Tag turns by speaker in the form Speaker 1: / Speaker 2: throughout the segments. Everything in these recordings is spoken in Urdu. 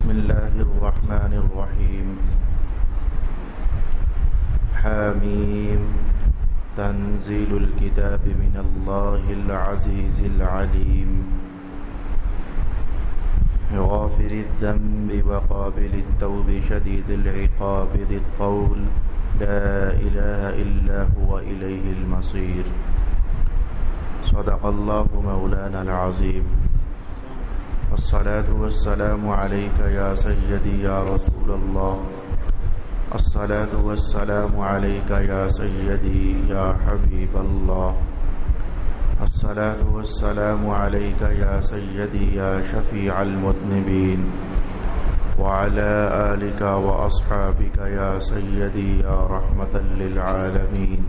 Speaker 1: بسم الله الرحمن الرحيم حاميم تنزيل الكتاب من الله العزيز العليم غافر الذنب وقابل التوب شديد العقاب ذي الطول لا إله إلا هو إليه المصير صدق الله مولانا العظيم الصلاة والسلام عليك يا سيدي يا رسول الله الصلاة والسلام عليك يا سيدي يا حبيب الله الصلاة والسلام عليك يا سيدي يا شفيع المذنبين وعلى آلك وأصحابك يا سيدي يا رحمة للعالمين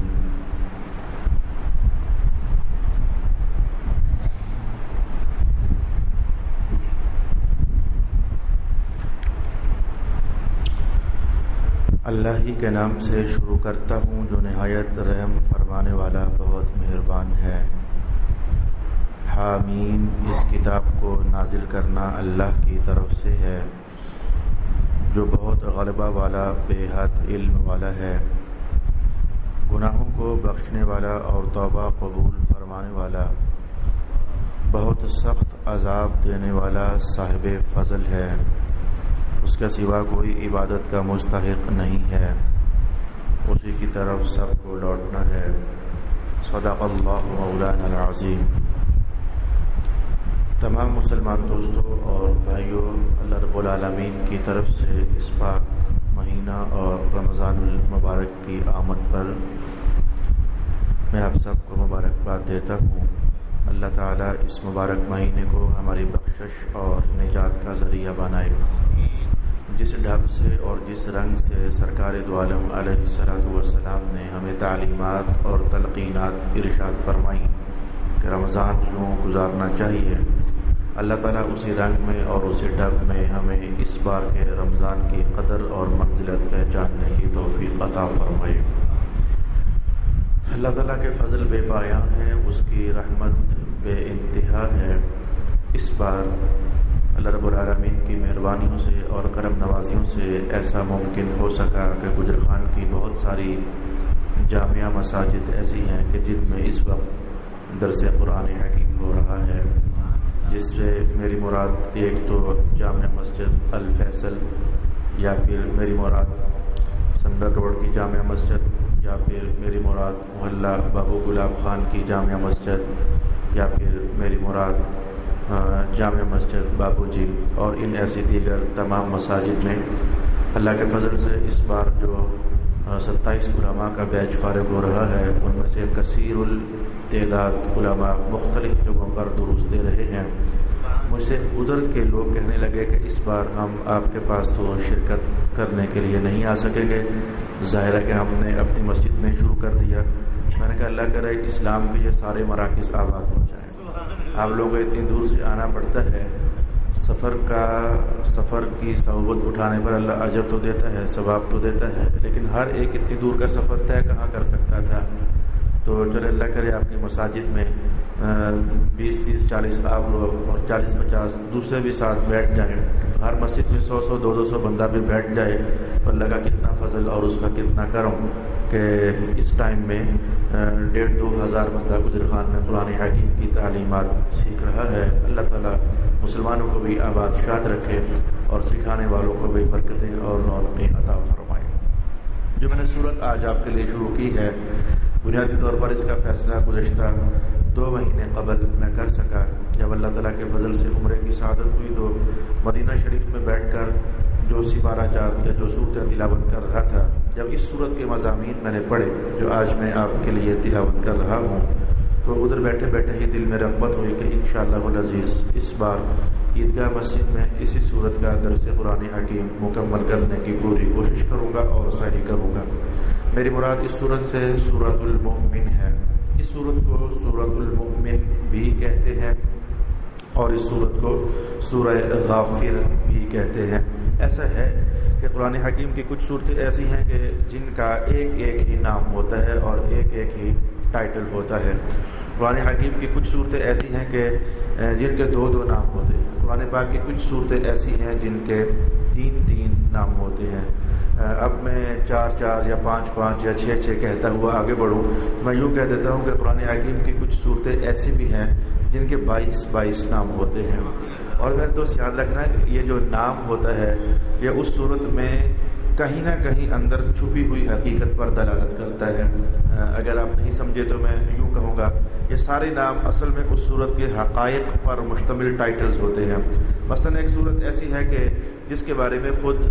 Speaker 1: اللہ ہی کے نام سے شروع کرتا ہوں جو نہایت رحم فرمانے والا بہت مہربان ہے۔ حامیم، اس کتاب کو نازل کرنا اللہ کی طرف سے ہے جو بہت غلبہ والا، بے حد علم والا ہے، گناہوں کو بخشنے والا اور توبہ قبول فرمانے والا، بہت سخت عذاب دینے والا صاحب فضل ہے، اس کے سوا کوئی عبادت کا مستحق نہیں ہے، اسی کی طرف سب کو لوٹنا ہے۔ صدق اللہ مولانا العظیم۔ تمام مسلمان دوستوں اور بھائیوں، اللہ رب العالمین کی طرف سے اس پاک مہینہ اور رمضان المبارک کی آمد پر میں آپ سب کو مبارکباد دیتا ہوں۔ اللہ تعالیٰ اس مبارک مہینے کو ہماری بخشش اور نجات کا ذریعہ بنائے۔ جس ڈھب سے اور جس رنگ سے سرکار دو عالم علیہ الصلوۃ والسلام نے ہمیں تعلیمات اور تلقینات ارشاد فرمائی کہ رمضان یوں گزارنا چاہیے، اللہ تعالیٰ اسی رنگ میں اور اسی ڈھب میں ہمیں اس بار کے رمضان کی قدر اور منزلت پہچاننے کی توفیق عطا فرمائے۔ اللہ تعالیٰ کے فضل بے پایاں ہے، اس کی رحمت بے انتہا ہے۔ اس بار اللہ رب العالمین کی مہربانیوں سے اور کرم نوازیوں سے ایسا ممکن ہو سکا کہ گجر خان کی بہت ساری جامعہ مساجد ایسی ہیں کہ جن میں اس وقت درس قرآن حکیم ہو رہا ہے، جس سے میری مراد ایک تو جامع مسجد الفیصل، یا پھر میری مراد سندر روڈ کی جامع مسجد، یا پھر میری مراد محلہ بابو گلاب خان کی جامع مسجد، یا پھر میری مراد جامع مسجد بابو جی، اور ان ایسی دیگر تمام مساجد میں اللہ کے فضل سے اس بار جو 27 علماء کا بیچ فارغ ہو رہا ہے، ان میں سے کثیر التعداد علماء مختلف جگہوں پر دروس دے رہے ہیں۔ مجھ سے ادھر کے لوگ کہنے لگے کہ اس بار ہم آپ کے پاس تو شرکت کرنے کے لیے نہیں آ سکیں گے، ظاہر ہے کہ ہم نے اپنی مسجد میں شروع کر دیا۔ میں نے کہا اللہ کرے اسلام کے یہ سارے مراکز آباد ہو جائیں۔ آپ لوگوں کو اتنی دور سے آنا پڑتا ہے، سفر کی صعوبت اٹھانے پر اللہ اجر تو دیتا ہے، ثواب تو دیتا ہے، لیکن ہر ایک اتنی دور کا سفر طے کہاں کر سکتا تھا۔ تو چلے اللہ کرے آپ کی مساجد میں 20 30 40 آپ لوگ اور 40 50 دوسرے بھی ساتھ بیٹھ جائیں، تو ہر مسجد میں 100 200 بندہ بھی بیٹھ جائے تو اللہ کا کتنا فضل اور اس کا کتنا کرم کہ اس ٹائم میں 1,500 2,000 بندہ گجر خان میں قرآن حکیم کی تعلیمات سیکھ رہا ہے۔ اللہ تعالیٰ مسلمانوں کو بھی آباد شاد رکھے اور سکھانے والوں کو بھی برکتیں اور رونقیں عطا فرمائے۔ جو میں نے صورت آج آپ کے لیے شروع کی ہے، بنیادی طور پر اس کا فیصلہ گزشتہ 2 مہینے قبل میں کر سکا جب اللہ تعالیٰ کے فضل سے عمرے کی سعادت ہوئی، تو مدینہ شریف میں بیٹھ کر جو سپارہ جات یا جو صورتیں تلاوت کر رہا تھا، جب اس صورت کے مضامین میں نے پڑھے جو آج میں آپ کے لیے تلاوت کر رہا ہوں، تو ادھر بیٹھے بیٹھے ہی دل میں رغبت ہوئی کہ انشاءاللہ العزیز اس بار عیدگاہ مسجد میں اسی صورت کا درس قرآن حکیم مکمل کرنے کی پوری کوشش کروں گا اور سعی کروں گا۔ میری مراد اس صورت سے سورۃ المؤمن ہے۔ اس صورت کو سورۃ المؤمن بھی کہتے ہیں اور اس صورت کو سورہ غافر بھی کہتے ہیں۔ ایسا ہے کہ قرآن حکیم کی کچھ صورتیں ایسی ہیں کہ جن کا ایک ایک ہی نام ہوتا ہے اور ایک ایک ہی ٹائٹل ہوتا ہے۔ قرآن حکیم کی کچھ صورتیں ایسی ہیں کہ جن کے دو نام ہوتے ہیں۔ قرآن پاک کی کچھ صورتیں ایسی ہیں جن کے 3 نام ہوتے ہیں. اب میں 4 یا 5 یا 6 کہتا ہوا آگے بڑھوں. میں یوں کہہ دیتا ہوں کہ قرآن حکیم کی کچھ صورتیں ایسی بھی ہیں جن کے 22 نام ہوتے ہیں. اور میں تو یاد رکھنا ہے کہ یہ جو نام ہوتا ہے یہ اس صورت میں کہیں نہ کہیں اندر چھپی ہوئی حقیقت پر دلالت کرتا ہے. اگر آپ نہیں سمجھے تو میں یوں کہوں گا یہ سارے نام اصل میں اس صورت کے حقائق پر مشتمل ٹائٹلز ہوتے ہیں. مثلا ایک صورت ایسی ہے کہ جس کے بارے میں خود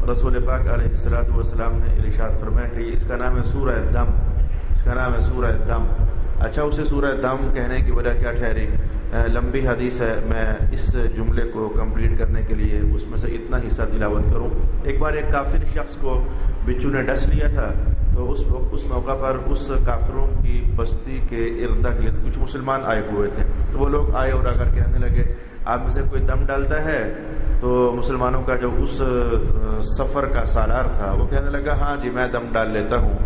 Speaker 1: رسول پاک علیہ الصلوۃ والسلام نے ارشاد فرمایا کہ اس کا نام ہے سورہ دم. اس کا نام ہے سورہ دم. اچھا اسے سورہ دم کہنے کی وجہ کیا ٹھہری؟ لمبی حدیث ہے. میں اس جملے کو کمپلیٹ کرنے کے لیے اس میں سے اتنا حصہ تلاوت کروں. ایک بار ایک کافر شخص کو بچھو نے ڈس لیا تھا تو اس موقع پر اس کافروں کی بستی کے ارد گرد کچھ مسلمان آئے ہوئے تھے. تو وہ لوگ آئے اور اگر کہنے لگے آپ میں سے کوئی دم ڈالتا ہے؟ تو مسلمانوں کا جو اس سفر کا سالار تھا وہ کہنے لگا ہاں جی میں دم ڈال لیتا ہوں.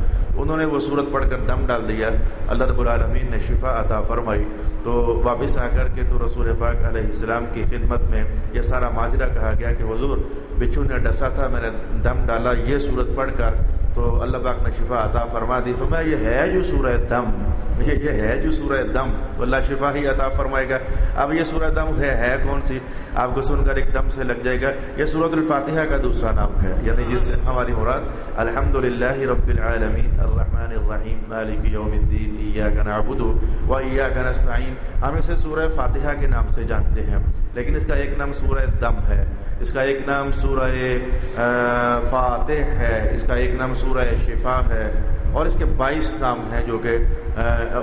Speaker 1: انہوں نے وہ صورت پڑھ کر دم ڈال دیا. اللہ رب العالمین نے شفا عطا فرمائی. تو واپس آ کر کے تو رسول پاک علیہ السلام کی خدمت میں یہ سارا ماجرا کہا گیا کہ حضور بچھو نے ڈسا تھا میں نے دم ڈالا یہ صورت پڑھ کر تو اللہ پاک نے شفا عطا فرما دی. تو میں یہ ہے جو سورہ دم یہ ہے جو سورہ دم تو اللہ شفا ہی عطا فرمائے گا. اب یہ سورہ دم ہے کون سی؟ آپ کو سن کر ایک دم سے لگ جائے گا یہ سورۃ الفاتحہ کا دوسرا نام ہے. یعنی جس سے ہماری مراد الحمدللہ رب العالمین الرحمن الرحیم مالک یوم الدین ایاک نعبد و ایاک نستعین. ہم اسے سورہ فاتحہ کے نام سے جانتے ہیں لیکن اس کا ایک نام سورہ دم ہے. اس کا ایک نام سورہ فاتح ہے. اس کا ایک نام سورہ شفا ہے. اور اس کے 22 نام ہیں جو کہ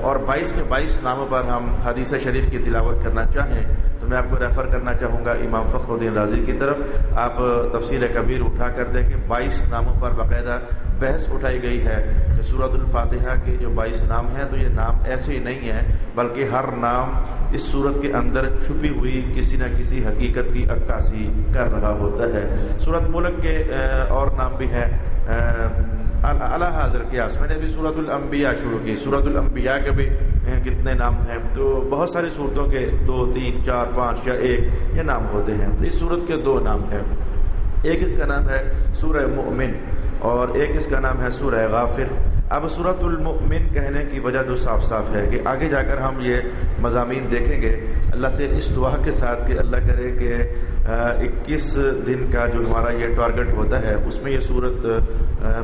Speaker 1: اور 22 کے 22 ناموں پر ہم حدیث شریف کی تلاوت کرنا چاہیں تو میں آپ کو ریفر کرنا چاہوں گا امام فخر الدین رازی کی طرف. آپ تفسیر کبیر اٹھا کر دیکھیں 22 ناموں پر باقاعدہ بحث اٹھائی گئی ہے کہ سورۃ الفاتحہ کے جو 22 نام ہیں تو یہ نام ایسے ہی نہیں ہیں بلکہ ہر نام اس سورت کے اندر چھپی ہوئی کسی نہ کسی حقیقت کی عکاسی کر رہا ہوتا ہے. سورۃ ملک کے اور نام بھی ہیں اعلیٰ حاضر قیاس. میں نے بھی سورۃ الانبیاء شروع کی. سورۃ الانبیاء کے بھی کتنے نام ہیں تو بہت ساری صورتوں کے 2 3 4 5 یا 1 یہ نام ہوتے ہیں. تو اس صورت کے 2 نام ہیں. ایک اس کا نام ہے سورہ مؤمن اور ایک اس کا نام ہے سورہ غافر. اب سورۃ المؤمن کہنے کی وجہ تو صاف صاف ہے کہ آگے جا کر ہم یہ مضامین دیکھیں گے. اللہ سے اس دعا کے ساتھ کہ اللہ کرے کہ 21 دن کا جو ہمارا یہ ٹارگٹ ہوتا ہے اس میں یہ صورت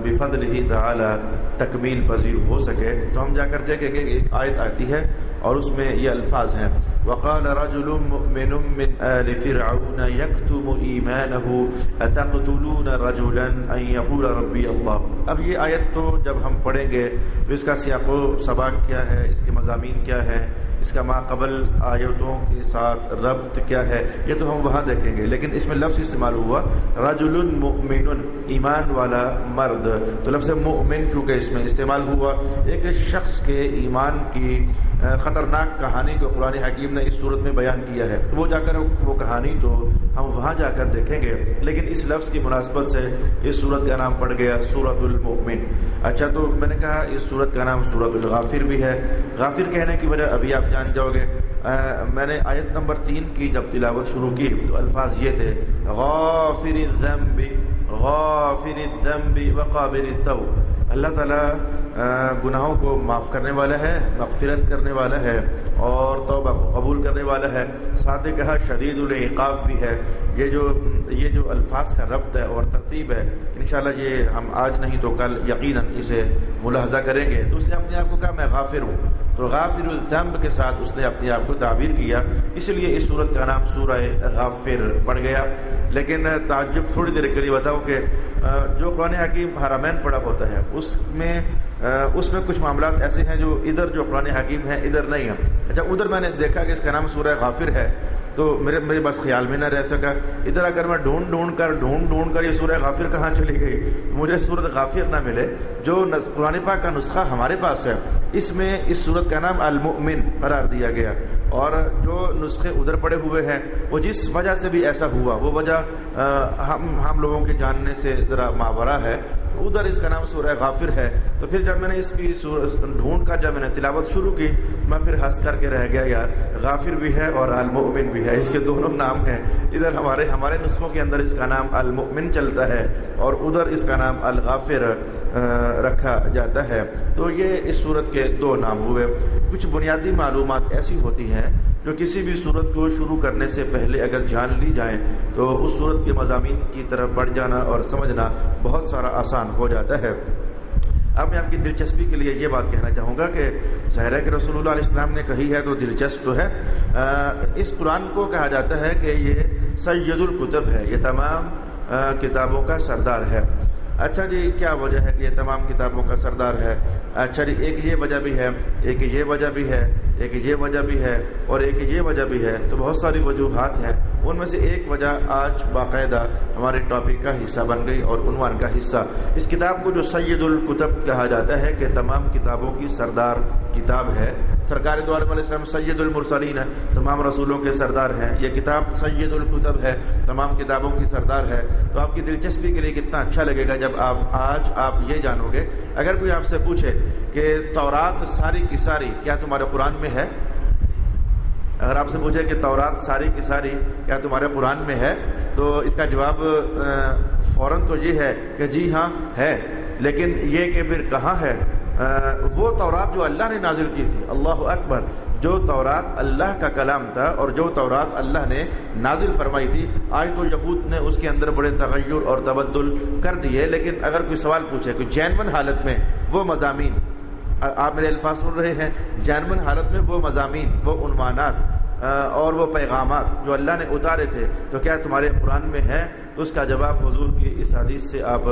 Speaker 1: بفضلہ تعالی تکمیل پذیر ہو سکے. تو ہم جا کر دیکھیں گے ایک آیت آتی ہے اور اس میں یہ الفاظ ہیں وقال رجل مؤمن من آل فرعون يكتم ایمانه اتقتلون رجلا ان يقول ربي اللہ. اب یہ آیت تو جب ہم پڑھیں گے تو اس کا سیاق و سباق کیا ہے, اس کے مضامین کیا ہے, اس کا ماقبل آیتوں کے ساتھ ربط کیا ہے, یہ تو ہم وہاں دیکھیں گے. لیکن اس میں لفظ استعمال ہوا رجل مؤمن ایمان والا مرد. تو لفظ مؤمن چونکہ اس میں استعمال ہوا ایک شخص کے ایمان کی خطرناک کہانی کو قرآن حکیم نے اس صورت میں بیان کیا ہے. وہ جا کر وہ کہانی تو ہم وہاں جا کر دیکھیں گے لیکن اس لفظ کی مناسبت سے اس صورت کا نام پڑ گیا سورۃ المؤمن. اچھا تو میں نے کہا اس صورت کا نام سورۃ الغافر بھی ہے. غافر کہنے کی وجہ ابھی آپ جان جاؤ گے. میں نے آیت نمبر 3 کی جب تلاوت شروع کی تو الفاظ یہ تھے غافر الذنب وقابل التوب. اللہ تعالیٰ گناہوں کو معاف کرنے والا ہے, مغفرت کرنے والا ہے اور توبہ کو قبول کرنے والا ہے. ساتھ ہی کہا شدید العقاب بھی ہے. یہ جو الفاظ کا ربط ہے اور ترتیب ہے انشاءاللہ یہ ہم آج نہیں تو کل یقیناً اسے ملاحظہ کریں گے. تو اس نے اپنے آپ کو کہا میں غافر ہوں تو غافر الذنب کے ساتھ اس نے اپنے آپ کو تعبیر کیا, اس لیے اس صورت کا نام سورہ غافر پڑ گیا. لیکن تعجب تھوڑی دیر کے لیے بتاؤں کہ جو قرآن حکیم حرمین پڑھا ہوتا ہے اس میں کچھ معاملات ایسے ہیں جو ادھر جو قرآن حکیم ہے ادھر نہیں ہے. اچھا ادھر میں نے دیکھا کہ اس کا نام سورہ غافر ہے تو میرے بس خیال میں نہ رہ سکا. ادھر اگر میں ڈھونڈ کر یہ سورہ غافر کہاں چلی گئی تو مجھے سورت غافر نہ ملے. جو قرآن پاک کا نسخہ ہمارے پاس ہے اس میں اس سورت کا نام المؤمن قرار دیا گیا اور جو نسخے ادھر پڑے ہوئے ہیں وہ جس وجہ سے بھی ایسا ہوا وہ وجہ ہم لوگوں کے جاننے سے ذرا ماورا ہے. تو ادھر اس کا نام سورہ غافر ہے. تو پھر جب میں نے اس کی ڈھونڈ کر جب میں نے تلاوت شروع کی میں پھر ہنس کر کے رہ گیا یار غافر بھی ہے اور المؤمن بھی بھی ہے، اس کے دونوں نام ہیں. ادھر ہمارے نسخوں کے اندر اس کا نام المؤمن چلتا ہے اور ادھر اس کا نام الغافر رکھا جاتا ہے. تو یہ اس سورت کے دو نام ہوئے. کچھ بنیادی معلومات ایسی ہوتی ہیں جو کسی بھی سورت کو شروع کرنے سے پہلے اگر جان لی جائیں تو اس سورت کے مضامین کی طرف بڑھ جانا اور سمجھنا بہت سارا آسان ہو جاتا ہے. اب میں آپ کی دلچسپی کے لیے یہ بات کہنا چاہوں گا کہ ظاہر ہے کہ رسول اللہ علیہ السلام نے کہی ہے تو دلچسپ تو ہے. اس قرآن کو کہا جاتا ہے کہ یہ سید الکتب ہے، یہ تمام کتابوں کا سردار ہے. اچھا جی، کیا وجہ ہے کہ یہ تمام کتابوں کا سردار ہے؟ اچھا جی، ایک یہ وجہ بھی ہے، ایک یہ وجہ بھی ہے، ایک یہ وجہ بھی ہے اور ایک یہ وجہ بھی ہے. تو بہت ساری وجوہات ہیں. ان میں سے ایک وجہ آج باقاعدہ ہمارے ٹاپک کا حصہ بن گئی اور عنوان کا حصہ. اس کتاب کو جو سید الکتب کہا جاتا ہے کہ تمام کتابوں کی سردار کتاب ہے. سرکار دو عالم علیہ السلام سید المرسلین ہے، تمام رسولوں کے سردار ہیں. یہ کتاب سید الکتب ہے، تمام کتابوں کی سردار ہے. تو آپ کی دلچسپی کے لیے کتنا اچھا لگے گا جب آج آپ یہ جانو گے. اگر کوئی آپ سے پوچھے کہ تورات ساری کی ساری کیا تمہارے قرآن میں ہے، اگر آپ سے پوچھے کہ تورات ساری کی ساری کیا تمہارے قرآن میں ہے، تو اس کا جواب فوراً تو یہ ہے کہ جی ہاں ہے. لیکن یہ کہ پھر کہاں ہے؟ وہ تورات جو اللہ نے نازل کی تھی، اللہ اکبر، جو تورات اللہ کا کلام تھا اور جو تورات اللہ نے نازل فرمائی تھی. آج تو یہود نے اس کے اندر بڑے تغیر اور تبدل کر دیے. لیکن اگر کوئی سوال پوچھے کہ جینون حالت میں وہ مضامین، آپ میرے الفاظ سن رہے ہیں، جینون حالت میں وہ مضامین، وہ عنوانات اور وہ پیغامات جو اللہ نے اتارے تھے تو کیا تمہارے قرآن میں ہے؟ تو اس کا جواب حضور کی اس حدیث سے آپ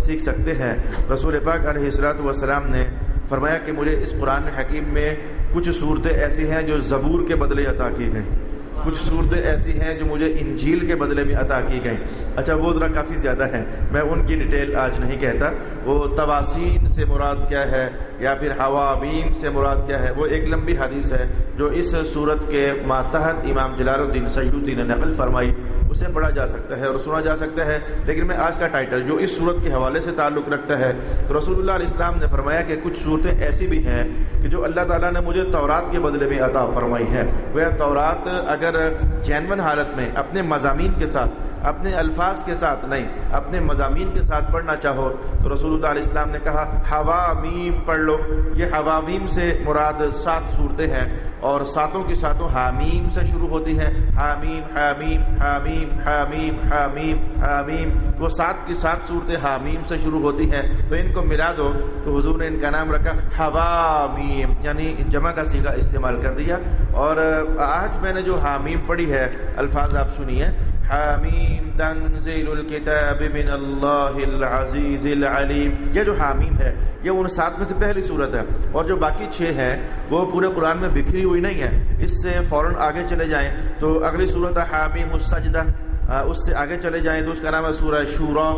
Speaker 1: سیکھ سکتے ہیں. رسول پاک علیہ الصلوۃ والسلام نے فرمایا کہ مجھے اس قرآن حکیم میں کچھ صورتیں ایسی ہیں جو زبور کے بدلے عطا کی گئیں، کچھ صورتیں ایسی ہیں جو مجھے انجیل کے بدلے میں عطا کی گئیں. اچھا، وہ ذرا کافی زیادہ ہیں، میں ان کی ڈیٹیل آج نہیں کہتا. وہ تواسین سے مراد کیا ہے یا پھر حوامیم سے مراد کیا ہے، وہ ایک لمبی حدیث ہے جو اس صورت کے ماتحت امام جلال الدین سیوطی نے نقل فرمائی. اسے پڑھا جا سکتا ہے اور سنا جا سکتا ہے. لیکن میں آج کا ٹائٹل جو اس صورت کے حوالے سے تعلق رکھتا ہے، تو رسول اللہ علیہ السلام نے فرمایا کہ کچھ صورتیں ایسی بھی ہیں کہ جو اللہ تعالیٰ نے مجھے تورات کے بدلے میں عطا فرمائی ہے. وہ تورات اگر جینون حالت میں اپنے مضامین کے ساتھ، اپنے الفاظ کے ساتھ نہیں، اپنے مضامین کے ساتھ پڑھنا چاہو تو رسول اللہ علیہ السلام نے کہا حوامیم پڑھ لو. یہ حوامیم سے مراد 7 صورتیں ہیں اور 7 کی 7 حامیم سے شروع ہوتی ہیں. حامیم حامیم حامیم حامیم حامیم حامیم، وہ 7 کی 7 صورتیں حامیم سے شروع ہوتی ہیں. تو ان کو ملا دو تو حضور نے ان کا نام رکھا حوامیم، یعنی جمع کا صیغہ استعمال کر دیا. اور آج میں نے جو حامیم پڑھی ہے الفاظ آپ سنیے. حامیم تنزیل الکتاب من اللہ العزیز العلیم، یہ جو حامیم ہے یہ ان 7 میں سے پہلی صورت ہے. اور جو باقی 6 ہیں وہ پورے قرآن میں بکھری ہوئی نہیں ہے. اس سے فوراً آگے چلے جائیں تو اگلی صورت ہے حامیم السجدہ. اس سے آگے چلے جائیں تو اس کا نام ہے سورہ شورا.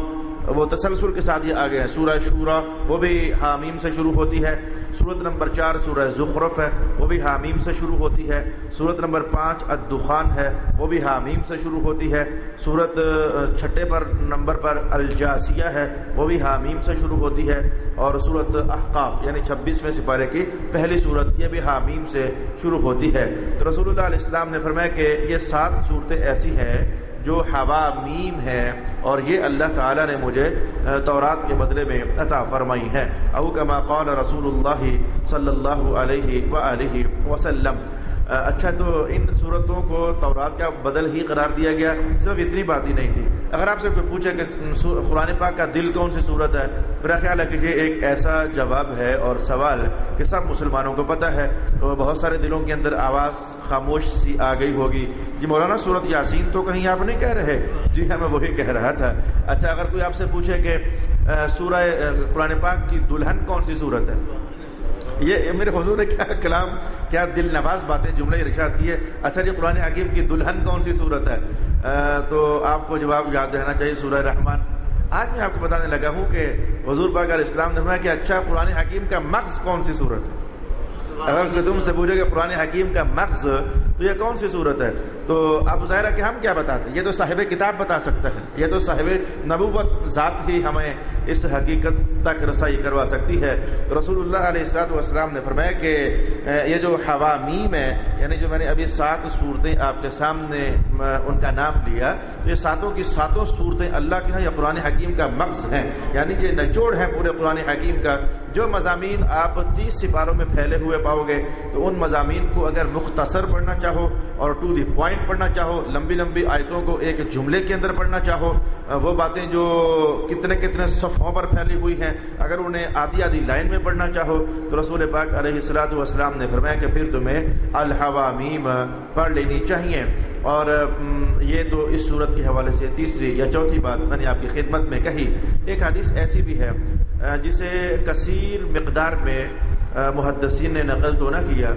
Speaker 1: وہ تسلسل کے ساتھ یہ آگے ہے. سورہ شورا وہ بھی حامیم سے شروع ہوتی ہے. سورت نمبر 4 سورہ زخرف ہے، وہ بھی حامیم سے شروع ہوتی ہے. سورت نمبر 5 الدخان ہے، وہ بھی حامیم سے شروع ہوتی ہے. سورت 6 نمبر پر الجاسیہ ہے، وہ بھی حامیم سے شروع ہوتی ہے. اور سورت احقاف یعنی 26ویں سپارے کی پہلی سورت، یہ بھی حامیم سے شروع ہوتی ہے. تو رسول اللہ علیہ السلام نے فرمایا کہ یہ 7 صورتیں ایسی ہیں جو حوامیم ہے اور یہ اللہ تعالیٰ نے مجھے تورات کے بدلے میں عطا فرمائی ہے. او کما قال رسول اللہ صلی اللہ علیہ وآلہ وسلم. اچھا، تو ان صورتوں کو تورات کا بدل ہی قرار دیا گیا. صرف اتنی بات ہی نہیں تھی. اگر آپ سے کوئی پوچھے کہ قرآن پاک کا دل کون سی صورت ہے، میرا خیال ہے کہ یہ ایک ایسا جواب ہے اور سوال کہ سب مسلمانوں کو پتہ ہے. تو بہت سارے دلوں کے اندر آواز خاموش سی آ گئی ہوگی، جی مولانا سورت یاسین تو کہیں آپ نہیں کہہ رہے؟ جی ہاں، میں وہی کہہ رہا تھا. اچھا، اگر کوئی آپ سے پوچھے کہ سورہ قرآن پاک کی دلہن کون سی صورت ہے، یہ میرے حضور نے کیا کلام، کیا دل نواز باتیں جملہ ارشاد کیے. اچھا جی، قرآن حکیم کی دلہن کون سی صورت ہے؟ تو آپ کو جواب یاد رہنا چاہیے سورہ رحمان. آج میں آپ کو بتانے لگا ہوں کہ حضور پاک علیہ السلام نے فرمایا کہ اچھا قرآن حکیم کا مغز کون سی صورت ہے. اگر تم سے پوچھے کہ قرآن حکیم کا مغز، تو یہ کون سی صورت ہے؟ تو اب ظاہر ہے کہ ہم کیا بتاتے ہیں، یہ تو صاحب کتاب بتا سکتا ہے، یہ تو صاحب نبوت ذات ہی ہمیں اس حقیقت تک رسائی کروا سکتی ہے۔ تو رسول اللہ علیہ الصلوۃ والسلام نے فرمایا کہ یہ جو حوامیم ہے، یعنی جو میں نے ابھی 7 صورتیں آپ کے سامنے ان کا نام لیا، تو یہ 7 کی 7 صورتیں اللہ کے ہاں یا قرآن حکیم کا مغز ہیں، یعنی یہ نچوڑ ہے پورے قرآن حکیم کا۔ جو مضامین آپ 30 سپاروں میں پھیلے ہوئے پاؤ گے، تو ان مضامین کو اگر مختصر پڑھنا چاہو اور ٹو دی پوائنٹ پڑھنا چاہو، لمبی لمبی آیتوں کو ایک جملے کے اندر پڑھنا چاہو، وہ باتیں جو کتنے کتنے صفحوں پر پھیلی ہوئی ہیں، اگر انہیں آدھی آدھی لائن میں پڑھنا چاہو، تو رسول پاک علیہ الصلوۃ والسلام نے فرمایا کہ پھر تمہیں الحوامیم پڑھ لینی چاہیے۔ اور یہ تو اس صورت کے حوالے سے تیسری یا چوتھی بات میں نے آپ کی خدمت میں کہی۔ ایک حدیث ایسی بھی ہے جسے کثیر مقدار میں محدثین نے نقل تو نہ کیا،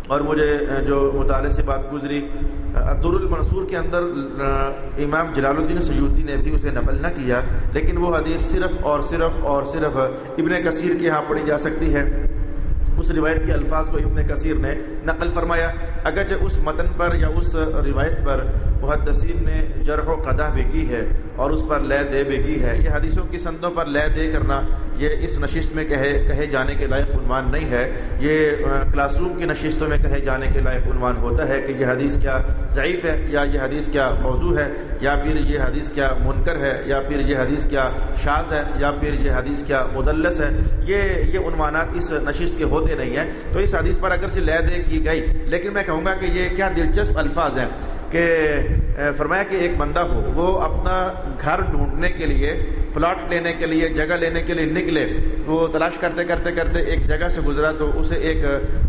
Speaker 1: اور مجھے جو مطالعے سے بات گزری، الدر المنصور کے اندر امام جلال الدین سیوطی نے بھی اسے نقل نہ کیا، لیکن وہ حدیث صرف اور صرف ابن کثیر کے ہاں پڑھی جا سکتی ہے۔ اس روایت کے الفاظ کو ابن کثیر نے نقل فرمایا، اگرچہ اس متن پر یا اس روایت پر محدثین نے جرح و قدح بھی کی ہے اور اس پر لے دے بھی کی ہے۔ یہ حدیثوں کی سندوں پر لے دے کرنا یہ اس نشست میں کہے جانے کے لائق عنوان نہیں ہے، یہ کلاس روم کی نشستوں میں کہے جانے کے لائق عنوان ہوتا ہے کہ یہ حدیث کیا ضعیف ہے، یا یہ حدیث کیا موضوع ہے، یا پھر یہ حدیث کیا منکر ہے، یا پھر یہ حدیث کیا شاذ ہے، یا پھر یہ حدیث کیا مدلس ہے۔ یہ عنوانات اس نشست کے ہوتے نہیں ہیں۔ تو اس حدیث پر اگرچہ لے دے کی گئی، لیکن میں کہوں گا کہ یہ کیا دلچسپ الفاظ ہیں کہ فرمایا کہ ایک بندہ ہو، وہ اپنا گھر ڈھونڈنے کے لیے، پلاٹ لینے کے لیے، جگہ لینے کے لیے نکلے، تو تلاش کرتے کرتے کرتے ایک جگہ سے گزرا تو اسے ایک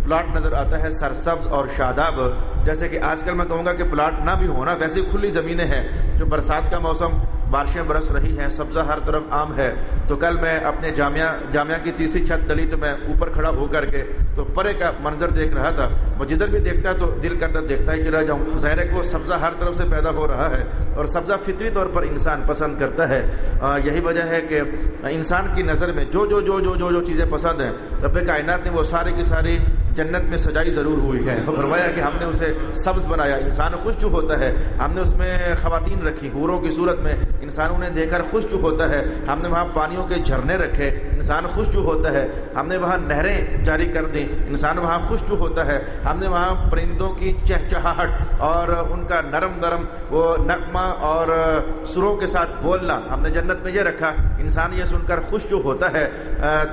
Speaker 1: پلاٹ نظر آتا ہے سرسبز اور شاداب، جیسے کہ آج کل میں کہوں گا کہ پلاٹ نہ بھی ہونا، ویسے کھلی زمینیں ہیں، جو برسات کا موسم، بارشیں برس رہی ہیں، سبزہ ہر طرف عام ہے۔ تو کل میں اپنے جامعہ کی تیسری چھت ڈلی تو میں اوپر کھڑا ہو کر کے تو پرے کا منظر دیکھ رہا تھا، وہ جدھر بھی دیکھتا تو دل کرتا دیکھتا ہی چلا جاؤں۔ ظاہر ہے کہ وہ سبزہ ہر طرف سے پیدا ہو رہا ہے، اور سبزہ فطری طور پر انسان پسند کرتا ہے۔ یہی وجہ ہے کہ انسان کی نظر میں جو جو جو جو جو جو چیزیں پسند ہیں، رب کائنات نے وہ ساری کی ساری جنت میں سجائی ضرور ہوئی ہے۔ فرمایا کہ ہم نے اسے سبز بنایا، انسان خوش جو ہوتا ہے، ہم نے اس میں خواتین رکھی حوروں کی صورت میں، انسان انہیں دیکھ کر خوش جو ہوتا ہے، ہم نے وہاں پانیوں کے جھرنے رکھے، انسان خوش جو ہوتا ہے، ہم نے وہاں نہریں جاری کر دیں، انسان وہاں خوش جو ہوتا ہے، ہم نے وہاں پرندوں کی چہچہاہٹ اور ان کا نرم نرم وہ نغمہ اور سروں کے ساتھ بولنا ہم نے جنت میں یہ رکھا، انسان یہ سن کر خوش جو ہوتا ہے۔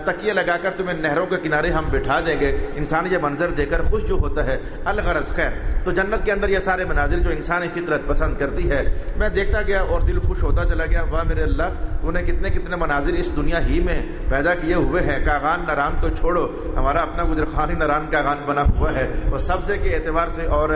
Speaker 1: تکیے لگا کر تمہیں نہروں کے کنارے ہم بٹھا دیں گے، انسان یہ منظر دیکھ کر خوش جو ہوتا ہے۔ الغرض خیر، تو جنت کے اندر یہ سارے مناظر جو انسانی فطرت پسند کرتی ہے، میں دیکھتا گیا اور دل خوش ہوتا چلا گیا، واہ میرے اللہ، تو نے کتنے کتنے مناظر اس دنیا ہی میں پیدا کیے ہوئے ہیں۔ کاغان نران تو چھوڑو، ہمارا اپنا گجرخانی نران کاغان بنا ہوا ہے، وہ سبزے کے اعتبار سے اور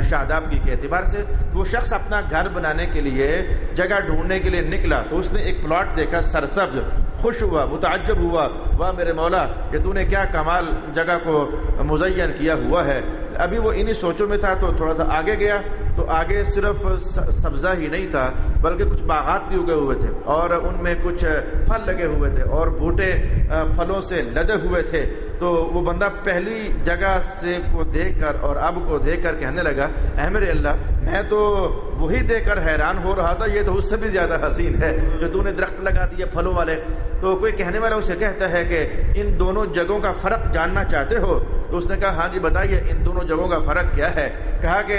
Speaker 1: شادابگی کے اعتبار سے۔ تو وہ شخص اپنا گھر بنانے کے لیے جگہ ڈھونڈنے کے لیے نکلا، تو اس نے ایک پلاٹ دیکھا سرسبز، خوش ہوا، متعجب ہوا، واہ میرے مولا، یہ تو نے کیا کمال جگہ کو مزین کیا ہوا ہے۔ ابھی وہ انہی سوچوں میں تھا تو تھوڑا سا آگے گیا، تو آگے صرف سبزہ ہی نہیں تھا بلکہ کچھ باغات بھی اگے ہوئے تھے، اور ان میں کچھ پھل لگے ہوئے تھے، اور بوٹے پھلوں سے لدے ہوئے تھے۔ تو وہ بندہ پہلی جگہ سے کو دیکھ کر اور اب کو دیکھ کر کہنے لگا، اے میرے اللہ، میں تو وہی دیکھ کر حیران ہو رہا تھا، یہ تو اس سے بھی زیادہ حسین ہے جو تو نے درخت لگا دیے پھلوں والے۔ تو کوئی کہنے والا اسے کہتا ہے کہ ان دونوں جگہوں کا فرق جاننا چاہتے ہو؟ تو اس نے کہا ہاں جی بتائیے، ان دونوں جگہوں کا فرق کیا ہے؟ کہا کہ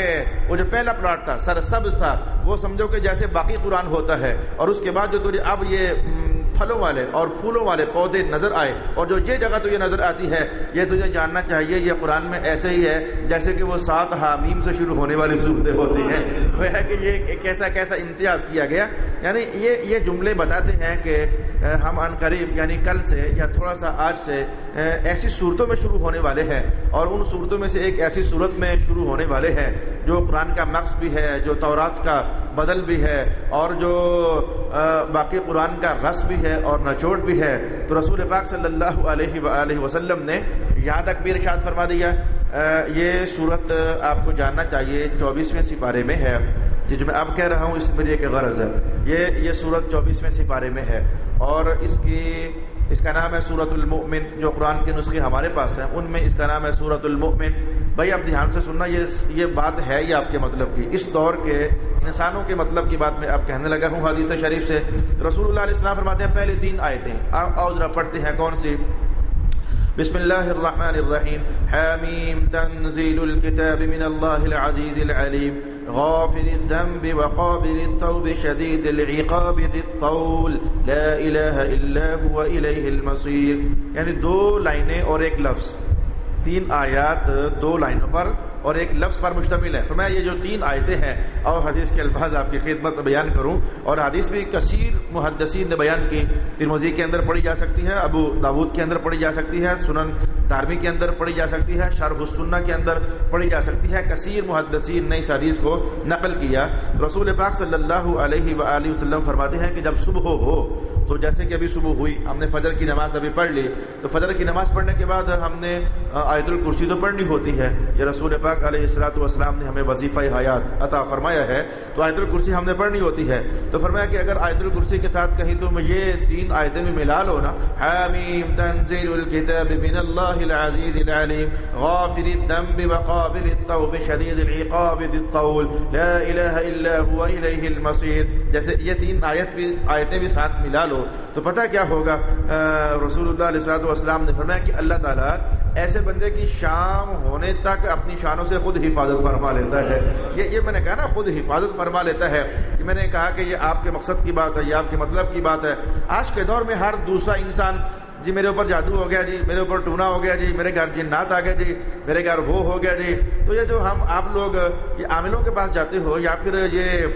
Speaker 1: وہ جو پہلا پلاٹ تھا سرسبز تھا، وہ سمجھو کہ جیسے باقی قرآن ہوتا ہے، اور اس کے بعد جو تجھے اب یہ پھلوں والے اور پھولوں والے پودے نظر آئے، اور جو یہ جگہ تجھے نظر آتی ہے، یہ تجھے جاننا چاہیے یہ قرآن میں ایسے ہی ہے جیسے کہ وہ 7 حامیم سے شروع ہونے والی صورتیں ہوتی ہیں۔ وہ ہے کہ یہ کیسا کیسا امتیاز کیا گیا۔ یعنی یہ جملے بتاتے ہیں کہ ہم عن قریب یعنی کل سے یا تھوڑا سا آج سے ایسی صورتوں میں شروع ہونے والے ہیں، اور ان صورتوں میں سے ایک ایسی صورت میں شروع ہونے والے ہیں جو قرآن کا مقصد بھی ہے، جو تورات کا بدل بھی ہے، اور جو باقی قرآن کا رس بھی ہے اور نچوڑ بھی ہے۔ تو رسول پاک صلی اللہ علیہ وآلہ وسلم نے یہاں تک بھی ارشاد فرما دیا۔ یہ صورت آپ کو جاننا چاہیے 24ویں سپارے میں ہے، یہ جو میں اب کہہ رہا ہوں اس میں ایک غرض ہے، یہ صورت 24ویں سپارے میں ہے، اور اس کی اس کا نام ہے سورۃ المؤمن. جو قرآن کے نسخے ہمارے پاس ہیں ان میں اس کا نام ہے سورۃ المؤمن. بھائی آپ دھیان سے سننا, یہ بات ہے یہ آپ کے مطلب کی, اس دور کے انسانوں کے مطلب کی بات میں آپ کہنے لگا ہوں حدیث شریف سے. رسول اللہ علیہ السلام فرماتے ہیں پہلی 3 آیتیں آؤ ذرا پڑھتے ہیں. کون سی؟ بسم اللہ الرحمن الرحیم. حامیم تنزیل الکتاب من اللہ العزیز العلیم غافر الذنب وقابل التوب شدید العقاب ذی الطول لا الہ الا هو الیہ المصیر. یعنی 2 لائنیں اور ایک لفظ, 3 آیات 2 لائنوں پر اور ایک لفظ پر مشتمل ہے. فرمایا یہ جو 3 آیتیں ہیں اور حدیث کے الفاظ آپ کی خدمت میں بیان کروں, اور حدیث بھی کثیر محدثین نے بیان کی. ترمذی کے اندر پڑھی جا سکتی ہے, ابو داود کے اندر پڑھی جا سکتی ہے, سنن دارمی کے اندر پڑھی جا سکتی ہے, شرح السنہ کے اندر پڑھی جا سکتی ہے. کثیر محدثین نے اس حدیث کو نقل کیا. رسول پاک صلی اللہ علیہ وآلہ وسلم فرماتے ہیں کہ جب صبح ہو, تو جیسے کہ ابھی صبح ہوئی, ہم نے فجر کی نماز ابھی پڑھ لی, تو فجر کی نماز پڑھنے کے بعد ہم نے آیت الکرسی تو پڑھنی ہوتی ہے. یہ رسول پاک علیہ الصلوۃ والسلام نے ہمیں وظیفہ حیات عطا فرمایا ہے, تو آیت الکرسی ہم نے پڑھنی ہوتی ہے. تو فرمایا کہ اگر آیت الکرسی کے ساتھ کہیں تم یہ 3 آیتیں بھی ملا لو نا, حامیم تنزیل الکتاب من اللہ العزیز العلیم غافر الذنب وقابل التوب شدید العقاب ذی الطول لا الہ الا هو الیہ المصیر, جیسے یہ 3 آیتیں بھی ساتھ ملا لو تو پتہ کیا ہوگا. رسول اللہ علیہ الصلوۃ والسلام نے فرمایا کہ اللہ تعالیٰ ایسے بندے کی شام ہونے تک اپنی شانوں سے خود حفاظت فرما لیتا ہے. یہ میں نے کہا نا, خود حفاظت فرما لیتا ہے. میں نے کہا کہ یہ آپ کے مقصد کی بات ہے, یہ آپ کے مطلب کی بات ہے. آج کے دور میں ہر دوسرا انسان جی میرے اوپر جادو ہو گیا, جی میرے اوپر ٹونا ہو گیا, جی میرے گھر جنات آ گئے, جی میرے گھر وہ ہو گیا جی. تو یہ جو آپ لوگ یہ عاملوں کے پاس جاتے ہو, یا پھر یہ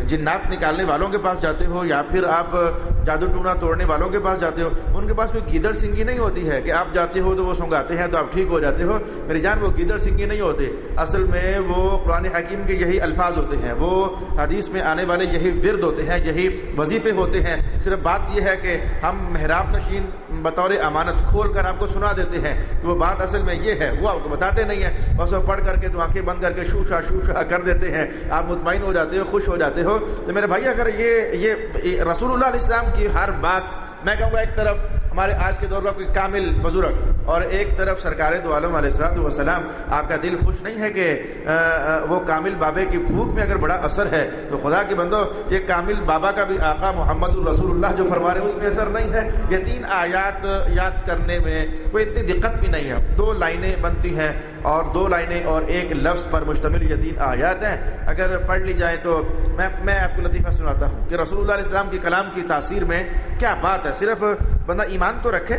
Speaker 1: جنات نکالنے والوں کے پاس جاتے ہو, یا پھر آپ جادو ٹونا توڑنے والوں کے پاس جاتے ہو, ان کے پاس کوئی گیدڑ سنگی نہیں ہوتی ہے کہ آپ جاتے ہو تو وہ سنگاتے ہیں تو آپ ٹھیک ہو جاتے ہو. میری جان, وہ گیدڑ سنگی نہیں ہوتے. اصل میں وہ قرآن حکیم کے یہی الفاظ ہوتے ہیں, وہ حدیث میں آنے والے یہی ورد ہوتے ہیں, یہی وظیفے ہوتے ہیں. صرف بات یہ ہے کہ ہم محراب نشین بطور امانت کھول کر آپ کو سنا دیتے ہیں کہ وہ بات اصل میں یہ ہے, وہ آپ کو بتاتے نہیں ہیں. بس وہ پڑھ کر کے تو آنکھیں بند کر کے شوشا کر دیتے ہیں, آپ مطمئن ہو جاتے ہو, خوش ہو جاتے ہو. تو میرے بھائی, اگر یہ رسول اللہ علیہ السلام کی ہر بات, میں کہوں گا ایک طرف ہمارے آج کے دور کا کوئی کامل بزرگ اور ایک طرف سرکار دو عالم علیہ الصلوۃ والسلام, آپ کا دل خوش نہیں ہے کہ وہ کامل بابے کی پھونک میں اگر بڑا اثر ہے تو خدا کے بندو, یہ کامل بابا کا بھی آقا محمد الرسول اللہ جو فرما رہے ہیں اس میں اثر نہیں ہے. یہ 3 آیات یاد کرنے میں کوئی اتنی دقت بھی نہیں ہے. 2 لائنیں بنتی ہیں اور 2 لائنیں اور ایک لفظ پر مشتمل یہ 3 آیات ہیں. اگر پڑھ لی جائے تو میں آپ کو لطیفہ سناتا ہوں کہ رسول اللہ علیہ السلام کے کلام کی تاثیر میں کیا بات ہے. صرف بندہ ایمان تو رکھے,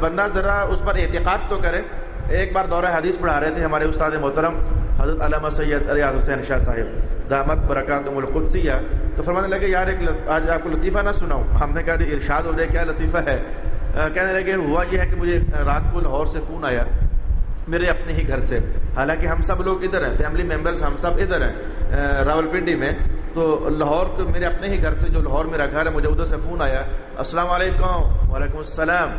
Speaker 1: بندہ ذرا اس پر اعتقاد تو کرے. ایک بار دورہ حدیث پڑھا رہے تھے ہمارے استاد محترم حضرت علامہ سید ریاض حسین شاہ صاحب دامت برکاتہم القدسیہ, تو فرمانے لگے یار ایک آج آپ کو لطیفہ نہ سناؤں. ہم نے کہا ارشاد ہو جائے, کیا لطیفہ ہے. کہنے لگے ہوا یہ ہے کہ مجھے رات کو لاہور سے فون آیا میرے اپنے ہی گھر سے, حالانکہ ہم سب لوگ ادھر ہیں, فیملی ممبرز ہم سب ادھر ہیں راولپنڈی میں. تو لاہور کے میرے اپنے ہی گھر سے, جو لاہور میرا گھر ہے, مجھے ادھر سے فون آیا, السلام علیکم. وعلیکم السلام.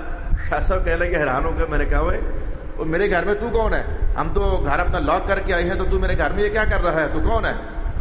Speaker 1: شاہ صاحب کہنے لگے حیران ہو گئے. میں نے کہا وہ میرے گھر میں تو کون ہے, ہم تو گھر اپنا لاک کر کے آئے ہیں, تو میرے گھر میں یہ کیا کر رہا ہے, تو کون ہے.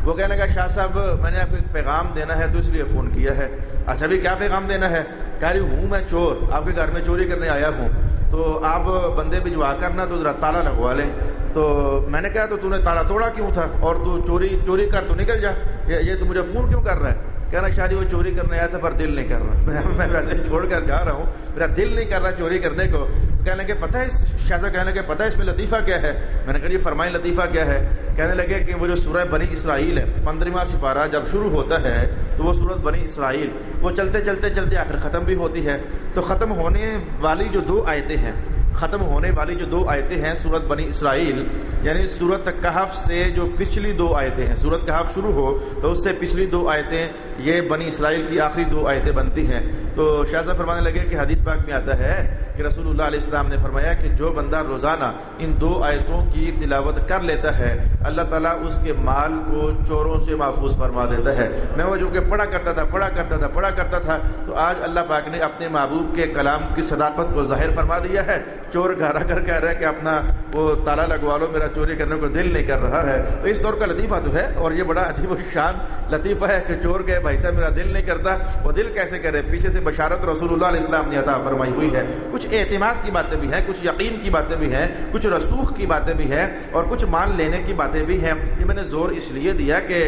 Speaker 1: وہ کہنے لگا شاہ صاحب میں نے آپ کو ایک پیغام دینا ہے تو اس لیے فون کیا ہے. اچھا بھی کیا پیغام دینا ہے. کہہ رہی ہوں میں چور, آپ کے گھر میں چوری کرنے آیا ہوں, تو آپ بندے بھجوا کرنا تو ذرا تالا لگوا لیں. تو میں نے کہا تو نے تالا توڑا کیوں تھا, اور تو چوری کر تو نکل جا, یہ تو مجھے فون کیوں کر رہا ہے. کہنا شاہ جی وہ چوری کرنے آیا تھا پر دل نہیں کر رہا, میں ویسے چھوڑ کر جا رہا ہوں, میرا دل نہیں کر رہا چوری کرنے کو. تو کہنے لگے پتہ ہے شاہ صاحب, کہنے لگے پتہ ہے اس میں لطیفہ کیا ہے. میں نے کہا جی فرمائیں لطیفہ کیا ہے. کہنے لگے کہ وہ جو سورہ بنی اسرائیل ہے 15واں سپارہ جب شروع ہوتا ہے تو وہ سورۃ بنی اسرائیل وہ چلتے آخر ختم بھی ہوتی ہے. تو ختم ہونے والی جو 2 آیتیں ہیں, ختم ہونے والی جو 2 آیتیں ہیں سورۃ بنی اسرائیل, یعنی سورۃ کہف سے جو پچھلی 2 آیتیں ہیں, سورۃ کہف شروع ہو تو اس سے پچھلی 2 آیتیں یہ بنی اسرائیل کی آخری 2 آیتیں بنتی ہیں. تو شاہ صاحب فرمانے لگے کہ حدیث پاک میں آتا ہے کہ رسول اللہ علیہ السلام نے فرمایا کہ جو بندہ روزانہ ان 2 آیتوں کی تلاوت کر لیتا ہے اللہ تعالیٰ اس کے مال کو چوروں سے محفوظ فرما دیتا ہے. میں وہ جو کہ پڑھا کرتا تھا تو آج اللہ پاک نے اپنے محبوب کے کلام کی صداقت کو ظاہر فرما دیا ہے. چور گھر آ کر کہہ رہا ہے کہ اپنا وہ تالا لگوا لو, میرا چوری کرنے کو دل نہیں کر رہا ہے. تو اس دور کا لطیفہ تو ہے, اور یہ بڑا عجیب و شان لطیفہ ہے کہ چور گئے بھائی صاحب میرا دل نہیں کرتا. وہ دل کیسے کرے, پیچھے سے بشارت رسول اللہ علیہ السلام نے عطا فرمائی ہوئی ہے. کچھ اعتماد کی باتیں بھی ہیں, کچھ یقین کی باتیں بھی ہیں, کچھ رسوخ کی باتیں بھی ہیں, اور کچھ مان لینے کی باتیں بھی ہیں. یہ میں نے زور اس لیے دیا کہ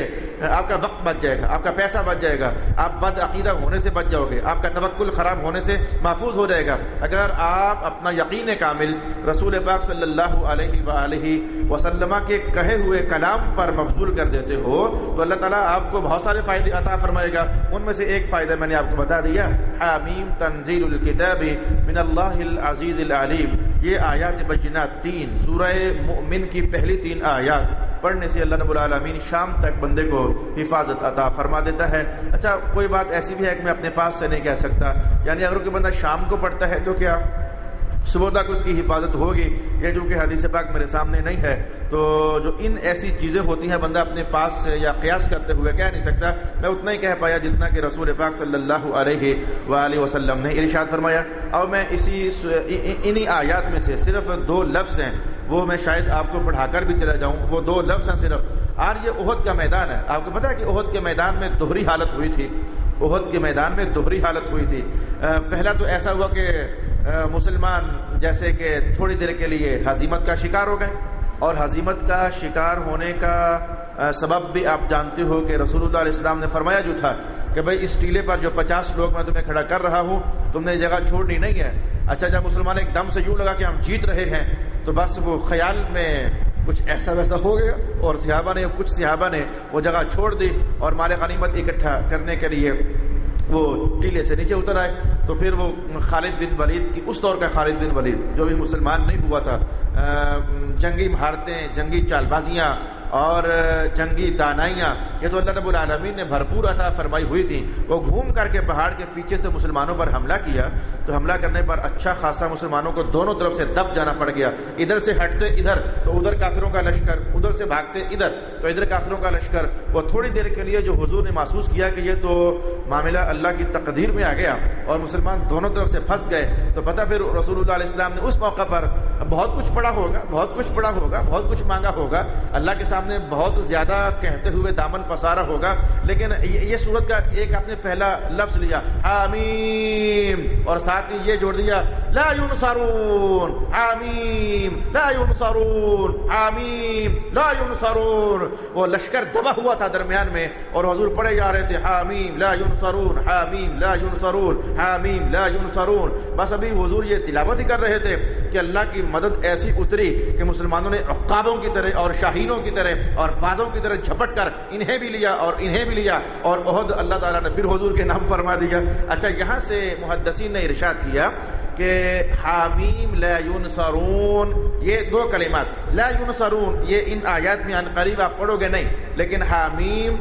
Speaker 1: آپ کا وقت بچ جائے گا, آپ کا پیسہ بچ جائے گا, آپ بد عقیدہ ہونے سے بچ جاؤ گے, آپ کا توکل خراب ہونے سے محفوظ ہو جائے گا. اگر آپ اپنا یقین کامل رسول پاک صلی اللہ علیہ وآلہ وسلم کے کہے ہوئے کلام پر مبذول کر دیتے ہو تو اللہ تعالیٰ آپ کو بہت سارے فائدے عطا فرمائے گا. ان میں سے ایک فائدہ میں نے آپ کو بتا دیا, حامیم تنزیل الکتاب من اللہ العزیز العلیم. یہ آیات بینات 3 سورہ مؤمن کی پہلی 3 آیات پڑھنے سے اللہ رب العالمین شام تک بندے کو حفاظت عطا فرما دیتا ہے. اچھا, کوئی بات ایسی بھی ہے کہ میں اپنے پاس سے نہیں کہہ سکتا, یعنی اگر کوئی بندہ شام کو پڑھتا ہے تو کیا صبح تک اس کی حفاظت ہوگی؟ یہ جو کہ حدیث پاک میرے سامنے نہیں ہے, تو جو ان ایسی چیزیں ہوتی ہیں بندہ اپنے پاس سے یا قیاس کرتے ہوئے کہہ نہیں سکتا. میں اتنا ہی کہہ پایا جتنا کہ رسول پاک صلی اللہ علیہ وآلہ وسلم نے ارشاد فرمایا. اور میں انہی آیات میں سے صرف 2 لفظ ہیں, وہ میں شاید آپ کو پڑھا کر بھی چلا جاؤں. وہ 2 لفظ ہیں صرف. آج یہ احد کا میدان ہے, آپ کو پتا ہے کہ احد کے میدان میں دوہری حالت ہوئی تھی. احد کے میدان میں دوہری حالت ہوئی تھی. پہلا تو ایسا ہوا کہ مسلمان جیسے کہ تھوڑی دیر کے لیے ہزیمت کا شکار ہو گئے, اور ہزیمت کا شکار ہونے کا سبب بھی آپ جانتے ہو کہ رسول اللہ علیہ السلام نے فرمایا جو تھا کہ بھائی اس ٹیلے پر جو 50 لوگ میں تمہیں کھڑا کر رہا ہوں تم نے جگہ چھوڑنی نہیں ہے. اچھا, جب مسلمان ایک دم سے یوں لگا کہ ہم جیت رہے ہیں تو بس وہ خیال میں کچھ ایسا ویسا ہو گیا, اور کچھ صحابہ نے وہ جگہ چھوڑ دی اور مال غنیمت اکٹھا کرنے کے لیے وہ ٹیلے سے نیچے اتر آئے. تو پھر وہ خالد بن ولید کی, اس دور کا خالد بن ولید جو بھی مسلمان نہیں ہوا تھا, جنگی مہارتیں, جنگی چال بازیاں اور جنگی دانائیاں یہ تو اللہ رب العالمین نے بھرپور عطا فرمائی ہوئی تھی. وہ گھوم کر کے پہاڑ کے پیچھے سے مسلمانوں پر حملہ کیا, تو حملہ کرنے پر اچھا خاصا مسلمانوں کو دونوں طرف سے دب جانا پڑ گیا. ادھر سے ہٹتے ادھر تو ادھر کافروں کا لشکر, ادھر سے بھاگتے ادھر تو ادھر کافروں کا لشکر. وہ تھوڑی دیر کے لیے جو حضور نے محسوس کیا کہ یہ تو معاملہ اللہ کی تقدیر میں آ گیا اور مسلمان دونوں طرف سے پھنس گئے, تو پتہ پھر رسول اللہ علیہ السلام نے اس موقع پر بہت کچھ پڑھا ہوگا, بہت کچھ مانگا ہوگا, اللہ کے سامنے بہت زیادہ کہتے ہوئے دامن پسارا ہوگا, لیکن یہ سورت کا ایک آپ نے پہلا لفظ لیا حامیم, اور ساتھ ہی یہ جوڑ دیا لا ینصرون, حامیم لا ینصرون, حامیم لا ینصرون. وہ لشکر دبا ہوا تھا درمیان میں اور حضور پڑھے جا رہے تھے حامیم لا ینصرون, حامیم لا ینصرون, حامیم لا ینصرون. بس ابھی حضور یہ تلاوت ہی کر رہے تھے کہ اللہ کی مدد ایسی اتری کہ مسلمانوں نے عقابوں کی طرح اور شاہینوں کی طرح اور بازوں کی طرح جھپٹ کر انہیں بھی لیا اور انہیں بھی لیا, اور احد اللہ تعالیٰ نے پھر حضور کے نام فرما دیا. اچھا, یہاں سے محدثین نے ارشاد کیا کہ حامیم لا ینصرون, یہ 2 کلمات لا ینصرون یہ ان آیات میں ان قریب آپ پڑھو گے نہیں, لیکن حامیم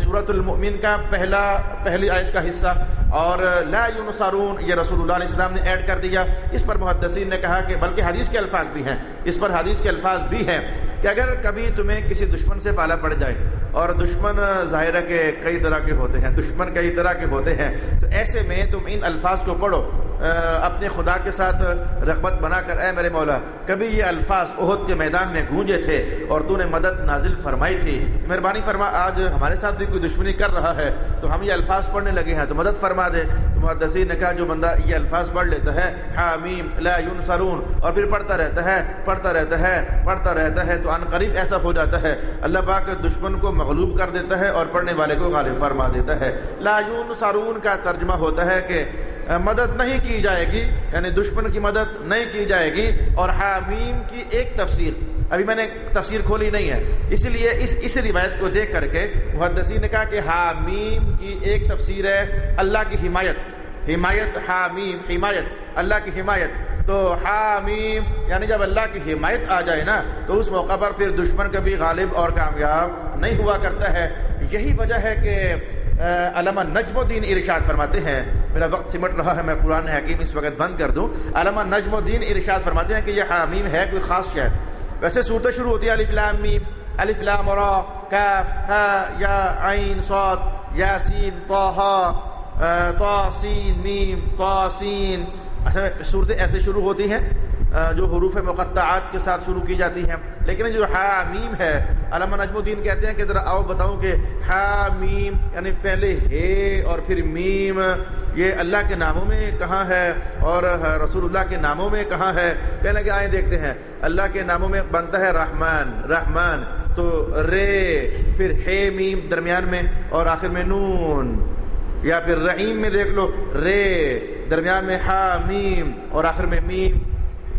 Speaker 1: سورۃ المؤمن کا پہلی آیت کا حصہ, اور لا ینصرون یہ رسول اللہ علیہ السلام نے ایڈ کر دیا. اس پر محدثین نے کہا کہ بلکہ حدیث کے الفاظ بھی ہیں, اس پر حدیث کے الفاظ بھی ہیں کہ اگر کبھی تمہیں کسی دشمن سے پالا پڑ جائے, اور دشمن ظاہر ہے کہ کئی طرح کے ہوتے ہیں, تو ایسے میں تم ان الفاظ کو پڑھو اپنے خدا کے ساتھ رغبت بنا کر, اے میرے مولا کبھی یہ الفاظ احد کے میدان میں گونجے تھے اور تو نے مدد نازل فرمائی تھی, مہربانی فرما آج ہمارے ساتھ بھی کوئی دشمنی کر رہا ہے تو ہم یہ الفاظ پڑھنے لگے ہیں تو مدد فرما دے. تو محدثین نے کہا جو بندہ یہ الفاظ پڑھ لیتا ہے حامیم لا ینصرون اور پھر پڑھتا رہتا ہے تو ان قریب ایسا ہو جاتا ہے اللہ پاک دشمن کو مغلوب کر دیتا ہے اور پڑھنے والے کو غالب فرما دیتا ہے. لا ینصرون کا ترجمہ ہوتا ہے کہ مدد نہیں کی جائے گی, یعنی دشمن کی مدد نہیں کی جائے گی. اور حامیم کی ایک تفسیر ابھی میں نے تفسیر کھولی نہیں ہے, اس لیے اس روایت کو دیکھ کر کے محدثین نے کہا کہ حامیم کی ایک تفسیر ہے اللہ کی حمایت, حامیم حمایت اللہ کی حمایت. تو حامیم یعنی جب اللہ کی حمایت آ جائے نا تو اس موقع پر پھر دشمن کبھی غالب اور کامیاب نہیں ہوا کرتا ہے. یہی وجہ ہے کہ علامہ نجم الدین ارشاد فرماتے ہیں, میرا وقت سمٹ رہا ہے میں قرآن حکیم اس وقت بند کر دوں. علامہ نجم الدین ارشاد فرماتے ہیں کہ یہ حامیم ہے کوئی خاص شے. ویسے صورتیں شروع ہوتی ہے الف لام میم, الف لام را, کاف ہا یا عین صاد یاسین طه طا سین میم طا سین. اچھا, صورتیں ایسے شروع ہوتی ہیں جو حروف مقطعات کے ساتھ شروع کی جاتی ہیں, لیکن جو حامیم ہے علامہ نجم الدین کہتے ہیں کہ ذرا آؤ بتاؤں کہ حامیم یعنی پہلے ہے اور پھر میم یہ اللہ کے ناموں میں کہاں ہے اور رسول اللہ کے ناموں میں کہاں ہے؟ کہنے لگے آئیں دیکھتے ہیں. اللہ کے ناموں میں بنتا ہے رحمان، رحمان تو رے، پھر ہے میم درمیان میں اور آخر میں نون. یا پھر رحیم میں دیکھ لو، رے درمیان میں ہا میم اور آخر میں میم.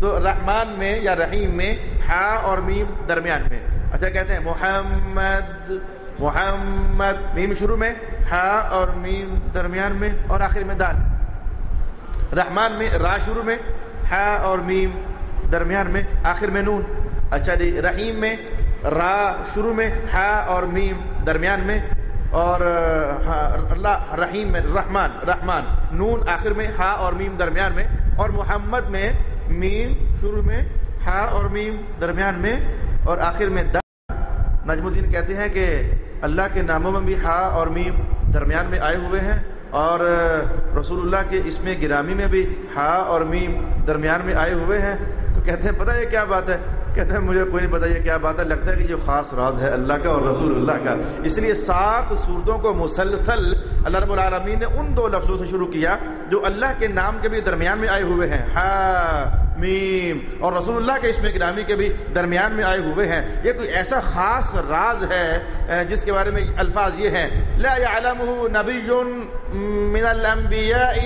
Speaker 1: تو رحمان میں یا رحیم میں ہا اور میم درمیان میں. اچھا کہتے ہیں محمد، محمد میم شروع میں، ہا اور میم درمیان میں اور آخر میں دال. رحمان میں را شروع میں، ہا اور میم درمیان میں، آخر میں نون. اچھا جی رحیم میں را شروع میں، ہا اور میم درمیان میں اور اللہ رحیم میں رحمان، رحمان نون آخر میں، ہا اور میم درمیان میں. اور محمد میں میم شروع میں، ہا اور میم درمیان میں اور آخر میں دال. نجم الدین کہتے ہیں کہ اللہ کے ناموں میں بھی ہا اور میم درمیان میں آئے ہوئے ہیں اور رسول اللہ کے اسم گرامی میں بھی ہا اور میم درمیان میں آئے ہوئے ہیں. تو کہتے ہیں پتہ یہ کیا بات ہے؟ کہتے ہیں مجھے کوئی نہیں پتا یہ کیا بات ہے، لگتا ہے کہ یہ خاص راز ہے اللہ کا اور رسول اللہ کا. اس لیے 7 سورتوں کو مسلسل اللہ رب العالمین نے ان 2 لفظوں سے شروع کیا جو اللہ کے نام کے بھی درمیان میں آئے ہوئے ہیں، ہا میم، اور رسول اللہ کے اسم گرامی کے بھی درمیان میں آئے ہوئے ہیں. یہ کوئی ایسا خاص راز ہے جس کے بارے میں الفاظ یہ ہیں لا يعلمه نبی من الانبیاء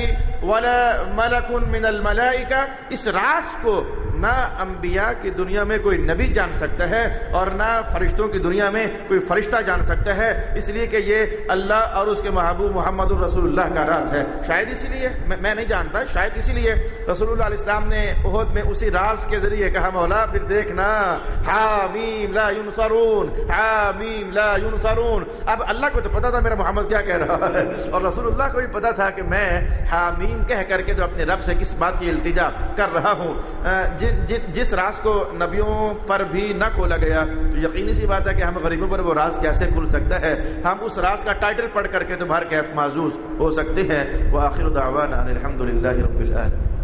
Speaker 1: ولا ملک من الملائکہ. اس راز کو نہ انبیاء کی دنیا میں کوئی نبی جان سکتا ہے اور نہ فرشتوں کی دنیا میں کوئی فرشتہ جان سکتا ہے، اس لیے کہ یہ اللہ اور اس کے محبوب محمد الرسول اللہ کا راز ہے. شاید اسی لیے میں نہیں جانتا، شاید اسی لیے رسول اللہ علیہ السلام نے احد میں اسی راز کے ذریعے کہا مولا پھر دیکھنا حامیم لا ینصرون، حامیم لا ینصرون. اب اللہ کو تو پتا تھا میرا محمد کیا کہہ رہا ہے اور رسول اللہ کو بھی پتا تھا کہ میں حامیم کہہ کر کے جو اپنے رب سے کس بات کی التجا کر رہا ہوں. جس راز کو نبیوں پر بھی نہ کھولا گیا تو یقینی سی بات ہے کہ ہم غریبوں پر وہ راز کیسے کھل سکتا ہے؟ ہم اس راز کا ٹائٹل پڑھ کر کے تو بہر کیف معزوز ہو سکتے ہیں. وآخر دعوانا ان الحمد للہ رب العالمین.